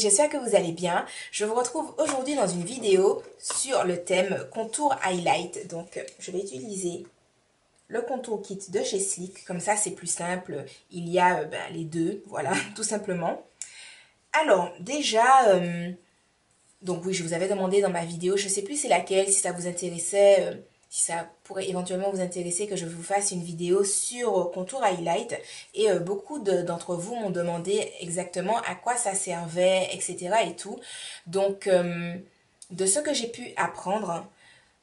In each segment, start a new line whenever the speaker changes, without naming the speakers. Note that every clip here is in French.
j'espère que vous allez bien. Je vous retrouve aujourd'hui dans une vidéo sur le thème contour highlight. Donc, je vais utiliser le contour kit de chez Sleek. Comme ça, c'est plus simple. Il y a les deux, voilà, tout simplement. Alors, déjà, donc oui, je vous avais demandé dans ma vidéo, je ne sais plus c'est laquelle, si ça vous intéressait, si ça pourrait éventuellement vous intéresser que je vous fasse une vidéo sur contour highlight. Et beaucoup d'entre vous m'ont demandé exactement à quoi ça servait, etc. et tout. Donc, de ce que j'ai pu apprendre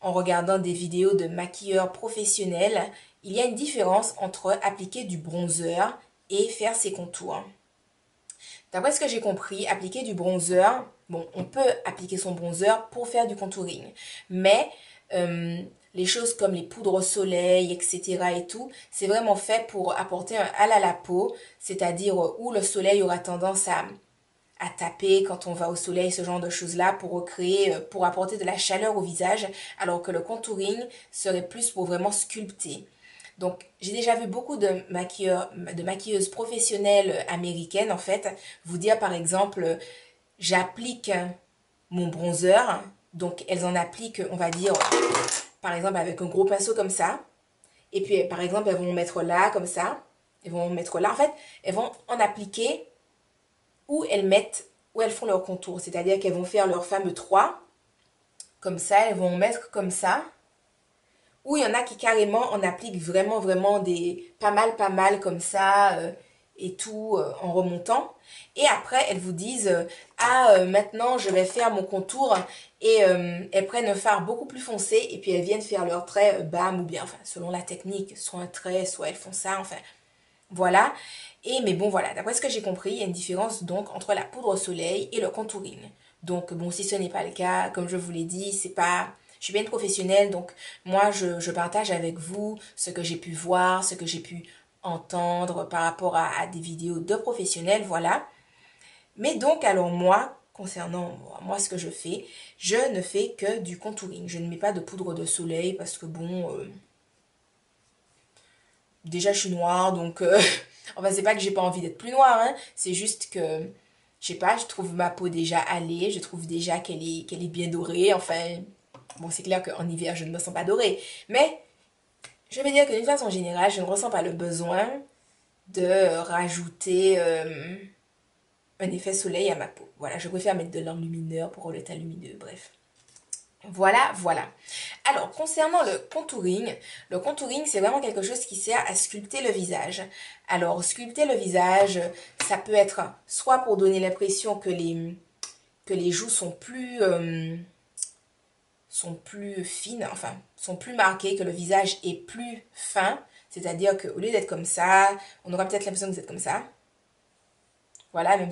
en regardant des vidéos de maquilleurs professionnels, il y a une différence entre appliquer du bronzer et faire ses contours. D'après ce que j'ai compris, appliquer du bronzer, bon, on peut appliquer son bronzer pour faire du contouring, mais les choses comme les poudres au soleil, etc. et tout, c'est vraiment fait pour apporter un hal à la peau, c'est-à-dire où le soleil aura tendance à taper quand on va au soleil, ce genre de choses-là, pour recréer, pour apporter de la chaleur au visage, alors que le contouring serait plus pour vraiment sculpter. Donc, j'ai déjà vu beaucoup de maquilleuses professionnelles américaines, en fait, vous dire, par exemple, j'applique mon bronzer. Donc, elles en appliquent, on va dire, par exemple, avec un gros pinceau comme ça. Et puis, par exemple, elles vont mettre là, comme ça. Elles vont mettre là. En fait, elles vont en appliquer où elles font leur contour. C'est-à-dire qu'elles vont faire leur fameux 3. Comme ça, elles vont mettre comme ça. Ou il y en a qui carrément en appliquent vraiment des pas mal comme ça et tout en remontant. Et après elles vous disent maintenant je vais faire mon contour et elles prennent un fard beaucoup plus foncé et puis elles viennent faire leur trait bam ou bien enfin selon la technique, soit un trait, soit elles font ça, enfin voilà. Et mais bon voilà, d'après ce que j'ai compris, il y a une différence donc entre la poudre au soleil et le contouring. Donc bon, si ce n'est pas le cas, comme je vous l'ai dit, c'est pas, je suis bien une professionnelle, donc moi je partage avec vous ce que j'ai pu voir, ce que j'ai pu entendre par rapport à des vidéos de professionnels, voilà. Mais donc alors moi, concernant moi ce que je ne fais que du contouring. Je ne mets pas de poudre de soleil parce que bon, déjà je suis noire donc enfin c'est pas que j'ai pas envie d'être plus noire, hein, c'est juste que je sais pas, je trouve ma peau déjà allée, je trouve déjà qu'elle est bien dorée, enfin bon c'est clair qu'en hiver je ne me sens pas dorée, mais je vais dire que d'une façon générale je ne ressens pas le besoin de rajouter un effet soleil à ma peau. Voilà, je préfère mettre de l'enlumineur pour le teint lumineux, bref. Voilà, voilà. Alors, concernant le contouring, c'est vraiment quelque chose qui sert à sculpter le visage. Alors, sculpter le visage, ça peut être soit pour donner l'impression que les joues sont plus fines, enfin, sont plus marquées, que le visage est plus fin. C'est-à-dire qu'au lieu d'être comme ça, on aura peut-être l'impression que vous êtes comme ça. Voilà, même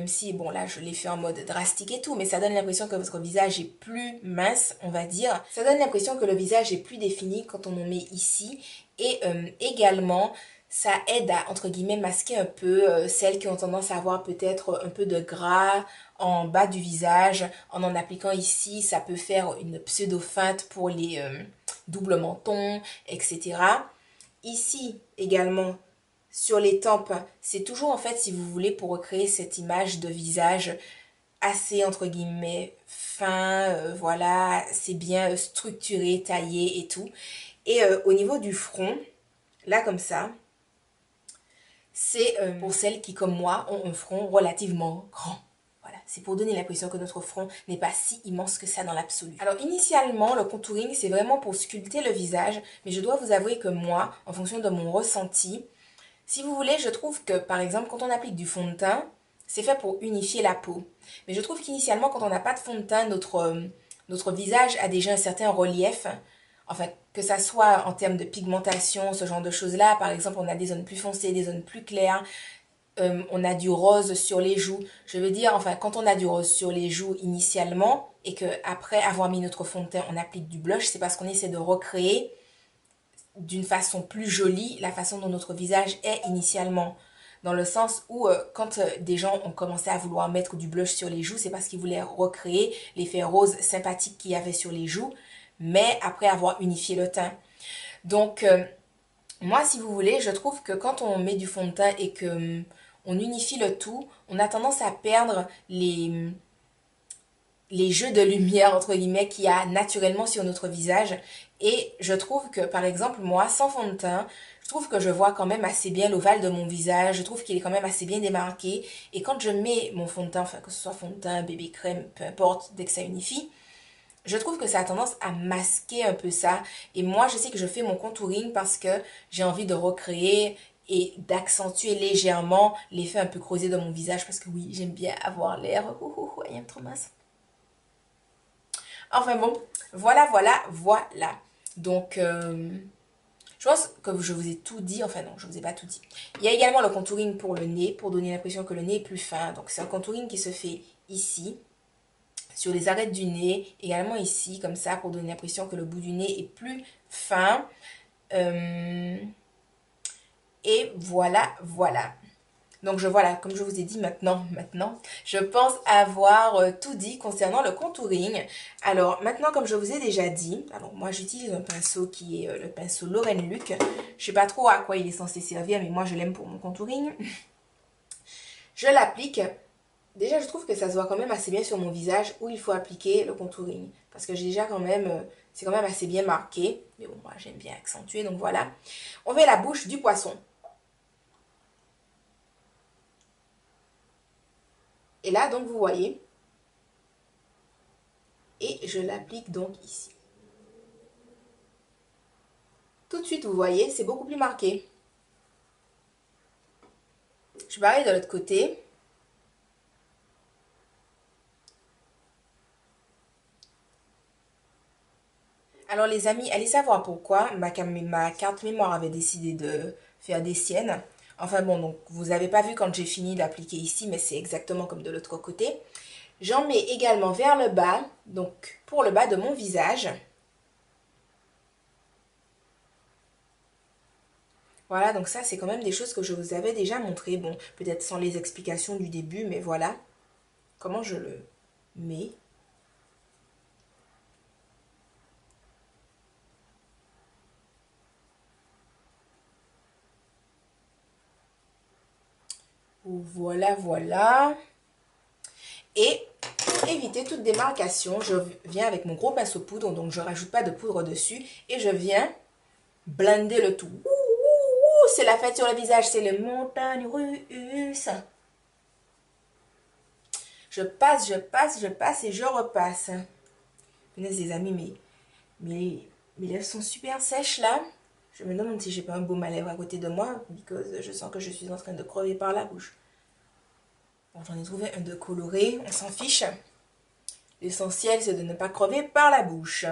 si, bon là, je l'ai fait en mode drastique et tout, mais ça donne l'impression que votre visage est plus mince, on va dire. Ça donne l'impression que le visage est plus défini quand on en met ici. Et également, ça aide à, entre guillemets, masquer un peu celles qui ont tendance à avoir peut-être un peu de gras en bas du visage. En appliquant ici, ça peut faire une pseudo-feinte pour les doubles mentons, etc. Ici, également, sur les tempes, c'est toujours en fait si vous voulez pour recréer cette image de visage assez entre guillemets fin, voilà, c'est bien structuré, taillé et tout. Et au niveau du front, là comme ça, c'est pour celles qui comme moi ont un front relativement grand. Voilà, c'est pour donner l'impression que notre front n'est pas si immense que ça dans l'absolu. Alors initialement, le contouring c'est vraiment pour sculpter le visage, mais je dois vous avouer que moi, en fonction de mon ressenti, si vous voulez, je trouve que, par exemple, quand on applique du fond de teint, c'est fait pour unifier la peau. Mais je trouve qu'initialement, quand on n'a pas de fond de teint, notre visage a déjà un certain relief. Enfin, que ça soit en termes de pigmentation, ce genre de choses-là. Par exemple, on a des zones plus foncées, des zones plus claires. On a du rose sur les joues. Je veux dire, enfin, quand on a du rose sur les joues initialement, et qu'après avoir mis notre fond de teint, on applique du blush, c'est parce qu'on essaie de recréer d'une façon plus jolie la façon dont notre visage est initialement. Dans le sens où quand des gens ont commencé à vouloir mettre du blush sur les joues, c'est parce qu'ils voulaient recréer l'effet rose sympathique qu'il y avait sur les joues, mais après avoir unifié le teint. Donc moi si vous voulez, je trouve que quand on met du fond de teint et que on unifie le tout, on a tendance à perdre les jeux de lumière, entre guillemets, qu'il y a naturellement sur notre visage. Et je trouve que, par exemple, moi, sans fond de teint, je trouve que je vois quand même assez bien l'ovale de mon visage. Je trouve qu'il est quand même assez bien démarqué. Et quand je mets mon fond de teint, enfin, que ce soit fond de teint, bébé crème, peu importe, dès que ça unifie, je trouve que ça a tendance à masquer un peu ça. Et moi, je sais que je fais mon contouring parce que j'ai envie de recréer et d'accentuer légèrement l'effet un peu creusé de mon visage. Parce que oui, j'aime bien avoir l'air, il aime trop mince. Enfin bon, voilà. Donc, je pense que je vous ai tout dit. Enfin non, je vous ai pas tout dit. Il y a également le contouring pour le nez, pour donner l'impression que le nez est plus fin. Donc c'est un contouring qui se fait ici, sur les arêtes du nez, également ici, comme ça, pour donner l'impression que le bout du nez est plus fin. Euh, et voilà. Donc voilà, comme je vous ai dit maintenant, je pense avoir tout dit concernant le contouring. Alors maintenant, comme je vous ai déjà dit, alors moi j'utilise un pinceau qui est le pinceau Lauren Luc. Je sais pas trop à quoi il est censé servir, mais moi je l'aime pour mon contouring. Je l'applique. Déjà, je trouve que ça se voit quand même assez bien sur mon visage où il faut appliquer le contouring. Parce que j'ai déjà quand même, c'est quand même assez bien marqué. Mais bon, moi j'aime bien accentuer, donc voilà. On fait la bouche du poisson. Et là, donc vous voyez, et je l'applique donc ici. Tout de suite, vous voyez, c'est beaucoup plus marqué. Je vais aller de l'autre côté. Alors les amis, allez savoir pourquoi ma carte mémoire avait décidé de faire des siennes. Enfin bon, donc vous n'avez pas vu quand j'ai fini d'appliquer ici, mais c'est exactement comme de l'autre côté. J'en mets également vers le bas, donc pour le bas de mon visage. Voilà, donc ça c'est quand même des choses que je vous avais déjà montré. Bon, peut-être sans les explications du début, mais voilà comment je le mets. Voilà. Et pour éviter toute démarcation, je viens avec mon gros pinceau poudre, donc je ne rajoute pas de poudre dessus. Et je viens blender le tout. C'est la fête sur le visage, c'est les montagnes russes. Je passe et je repasse. Punaise les amis, mes lèvres sont super sèches là. Je me demande si j'ai pas un baume à lèvres à côté de moi, parce que je sens que je suis en train de crever par la bouche. Bon, j'en ai trouvé un de coloré, on s'en fiche. L'essentiel, c'est de ne pas crever par la bouche.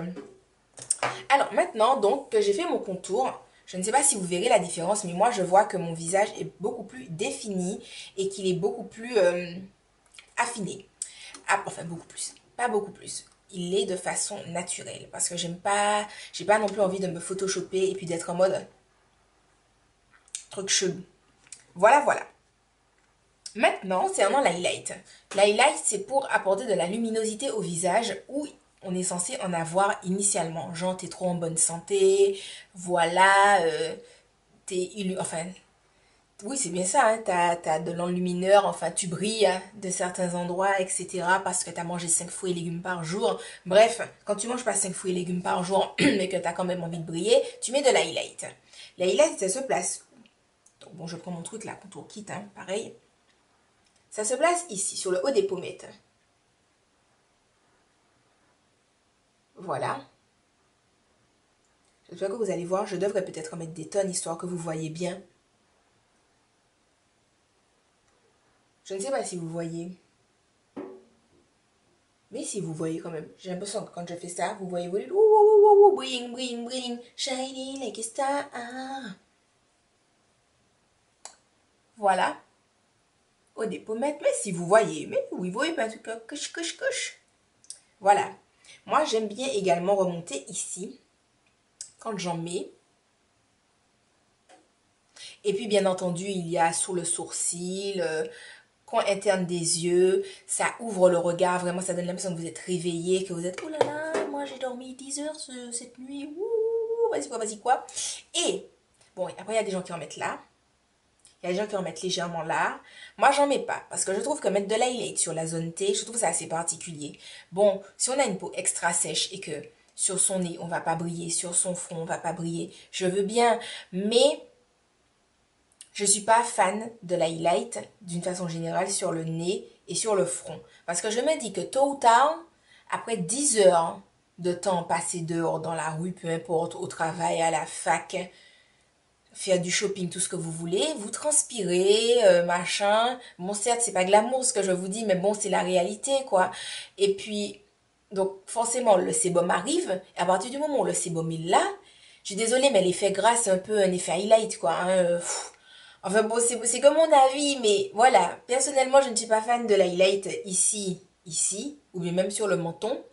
Alors maintenant, donc, que j'ai fait mon contour, je ne sais pas si vous verrez la différence, mais moi, je vois que mon visage est beaucoup plus défini et qu'il est beaucoup plus affiné. Ah, enfin, beaucoup plus. Pas beaucoup plus. Il est de façon naturelle parce que j'ai pas non plus envie de me photoshopper et puis d'être en mode truc chelou. Voilà. Maintenant, concernant l'highlight. L'highlight, c'est pour apporter de la luminosité au visage où on est censé en avoir initialement. Genre, t'es trop en bonne santé, voilà, enfin, oui, c'est bien ça, hein, t'as de l'enlumineur, enfin, tu brilles hein, de certains endroits, etc. parce que t'as mangé 5 fruits et légumes par jour. Bref, quand tu manges pas 5 fruits et légumes par jour, mais que t'as quand même envie de briller, tu mets de l'highlight. L'highlight, ça se place. Donc, bon, je prends mon truc là, contour kit, hein, pareil. Ça se place ici, sur le haut des pommettes. Voilà. J'espère que vous allez voir. Je devrais peut-être mettre des tonnes, histoire que vous voyez bien. Je ne sais pas si vous voyez. Mais si vous voyez quand même. J'ai l'impression que quand je fais ça, vous voyez, bling, shiny like a star. Voilà. Au des pommettes. Mais si vous voyez. Mais oui, vous voyez pas, en tout cas, couche. Voilà. Moi, j'aime bien également remonter ici. Quand j'en mets. Et puis, bien entendu, il y a sous le sourcil, coin interne des yeux. Ça ouvre le regard. Vraiment, ça donne l'impression que vous êtes réveillé, que vous êtes, oh là là, moi j'ai dormi 10 heures cette nuit. Ouh, vas-y quoi. Et, bon, après, il y a des gens qui en mettent là. Il y a des gens qui en mettent légèrement là. Moi, j'en mets pas parce que je trouve que mettre de l'highlight sur la zone T, je trouve ça assez particulier. Bon, si on a une peau extra sèche et que sur son nez, on va pas briller, sur son front, on va pas briller, je veux bien, mais je suis pas fan de l'highlight d'une façon générale sur le nez et sur le front. Parce que je me dis que tôt ou tard, après 10 heures de temps passé dehors, dans la rue, peu importe, au travail, à la fac, faire du shopping, tout ce que vous voulez, vous transpirez, machin. Bon, certes, c'est pas glamour ce que je vous dis, mais bon, c'est la réalité, quoi. Et puis, donc, forcément, le sébum arrive, et à partir du moment où le sébum est là, je suis désolée, mais l'effet gras, c'est un peu un effet highlight, quoi. Hein, enfin bon, c'est comme mon avis, mais voilà. Personnellement, je ne suis pas fan de l'highlight ici, ou bien même sur le menton.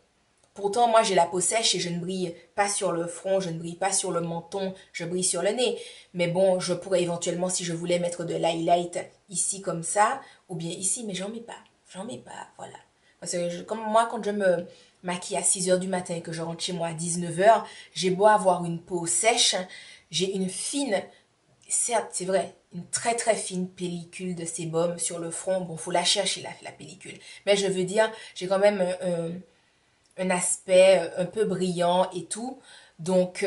Pourtant, moi, j'ai la peau sèche et je ne brille pas sur le front, je ne brille pas sur le menton, je brille sur le nez. Mais bon, je pourrais éventuellement, si je voulais, mettre de l'highlight ici comme ça, ou bien ici, mais j'en mets pas. J'en mets pas, voilà. Parce que comme moi, quand je me maquille à 6 heures du matin et que je rentre chez moi à 19 heures, j'ai beau avoir une peau sèche, j'ai une fine, certes, c'est vrai, une très très fine pellicule de sébum sur le front. Bon, faut la chercher, la pellicule. Mais je veux dire, j'ai quand même un aspect un peu brillant et tout. Donc,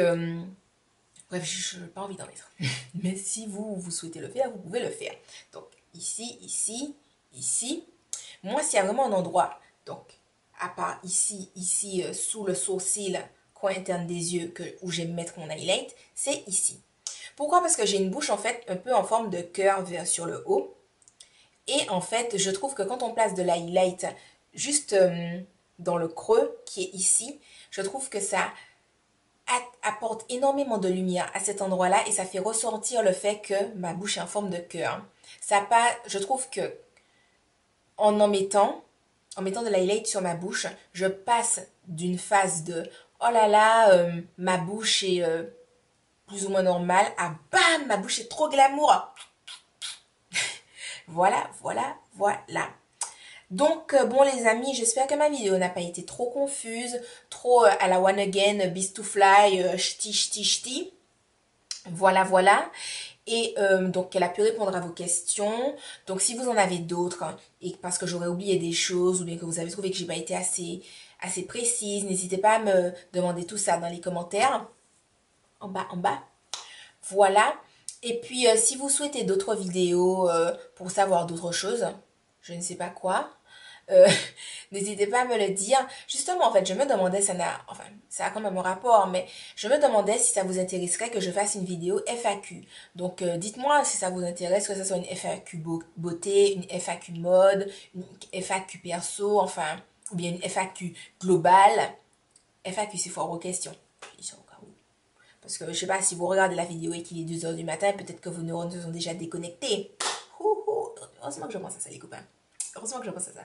bref, je n'ai pas envie d'en mettre. Mais si vous souhaitez le faire, vous pouvez le faire. Donc, ici. Moi, s'il y a vraiment un endroit, donc, à part ici, sous le sourcil, coin interne des yeux, où j'aime mettre mon highlight, c'est ici. Pourquoi? Parce que j'ai une bouche, en fait, un peu en forme de cœur sur le haut. Et en fait, je trouve que quand on place de l'highlight juste dans le creux qui est ici, je trouve que ça apporte énormément de lumière à cet endroit-là et ça fait ressortir le fait que ma bouche est en forme de cœur. Ça pas, je trouve que en mettant de l'highlight sur ma bouche, je passe d'une phase de oh là là, ma bouche est plus ou moins normale à bam, ma bouche est trop glamour. Voilà. Donc, bon les amis, j'espère que ma vidéo n'a pas été trop confuse, trop à la one again, beast to fly, ch'ti. Voilà. Et donc, qu'elle a pu répondre à vos questions. Donc, si vous en avez d'autres, hein, et parce que j'aurais oublié des choses, ou bien que vous avez trouvé que j'ai pas été assez précise, n'hésitez pas à me demander tout ça dans les commentaires. En bas. Voilà. Et puis, si vous souhaitez d'autres vidéos pour savoir d'autres choses, je ne sais pas quoi, euh, n'hésitez pas à me le dire. Justement, en fait, je me demandais, ça a quand même un rapport, mais je me demandais si ça vous intéresserait que je fasse une vidéo FAQ. Donc, dites-moi si ça vous intéresse, que ce soit une FAQ beauté, une FAQ mode, une FAQ perso, enfin, ou bien une FAQ globale. FAQ, c'est fort aux questions. Parce que je sais pas, si vous regardez la vidéo et qu'il est 2 heures du matin, peut-être que vos neurones se sont déjà déconnectés. Heureusement que je pense à ça, les copains. Heureusement que je pense à ça.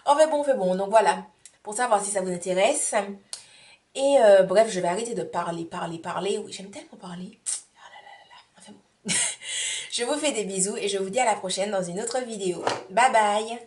On fait bon. Donc voilà, pour savoir si ça vous intéresse. Et bref, je vais arrêter de parler. Oui, j'aime tellement parler. Ah là là là là. Enfin bon. Je vous fais des bisous et je vous dis à la prochaine dans une autre vidéo. Bye bye.